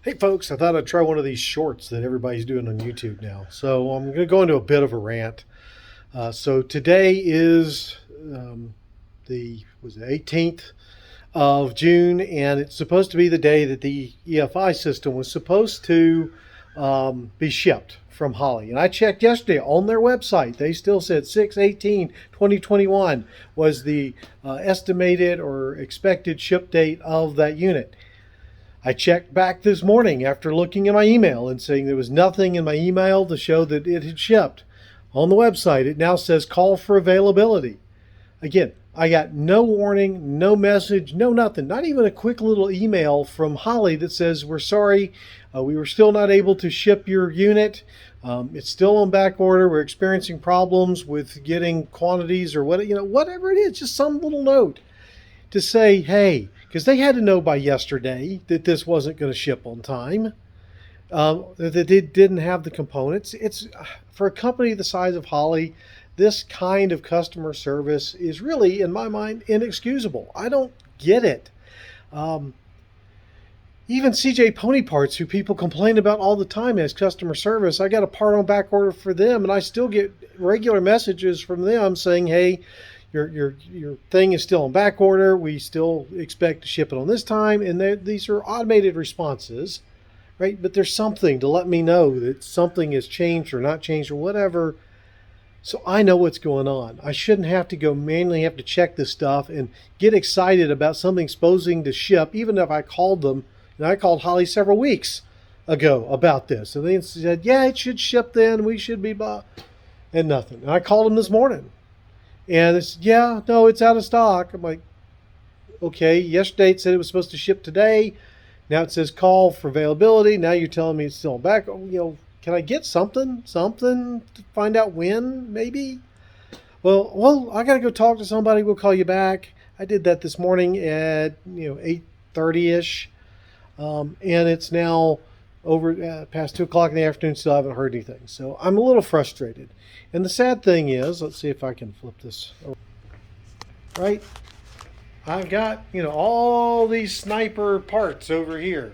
Hey folks, I thought I'd try one of these shorts that everybody's doing on YouTube now. So I'm going to go into a bit of a rant. So today is the 18th of June, and it's supposed to be the day that the EFI system was supposed to be shipped from Holley. And I checked yesterday on their website. They still said 6/18/2021 was the estimated or expected ship date of that unit. I checked back this morning after looking at my email and saying there was nothing in my email to show that it had shipped. On the website, it now says call for availability. Again, I got no warning, no message, no nothing, not even a quick little email from Holley that says, we're sorry, we were still not able to ship your unit. It's still on back order. We're experiencing problems with getting quantities or whatever it is, just some little note to say, hey, because they had to know by yesterday that this wasn't going to ship on time, that they didn't have the components. It's for a company the size of Holley, this kind of customer service is really, in my mind, inexcusable. I don't get it. Even CJ Pony Parts, who people complain about all the time as customer service, I got a part on back order for them, and I still get regular messages from them saying, hey, your thing is still on back order. We still expect to ship it on this time. And these are automated responses, right? But there's something to let me know that something has changed or not changed or whatever. So I know what's going on. I shouldn't have to go manually have to check this stuff and get excited about something supposing to ship, even if I called them. And I called Holley several weeks ago about this. And they said, yeah, it should ship then. We should be bought. And nothing. And I called them this morning. And it's, yeah, no, it's out of stock. I'm like, okay, yesterday it said it was supposed to ship today. Now it says call for availability. Now you're telling me it's still back. Can I get something to find out when, maybe? Well, I got to go talk to somebody. We'll call you back. I did that this morning at, 8:30-ish. And it's now over past 2 o'clock in the afternoon. Still haven't heard anything. So I'm a little frustrated. And the sad thing is, let's see if I can flip this over. Right? I've got, all these sniper parts over here.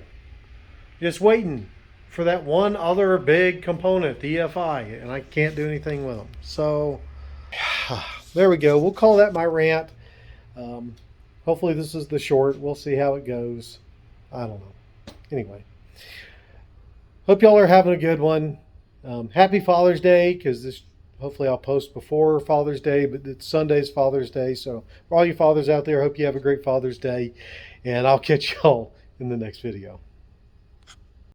Just waiting for that one other big component, the EFI. And I can't do anything with them. So, there we go. We'll call that my rant. Hopefully this is the short. We'll see how it goes. I don't know. Anyway. Hope y'all are having a good one. Happy Father's Day, because this hopefully I'll post before Father's Day, but it's Sunday's Father's Day. So for all you fathers out there, I hope you have a great Father's Day, and I'll catch y'all in the next video.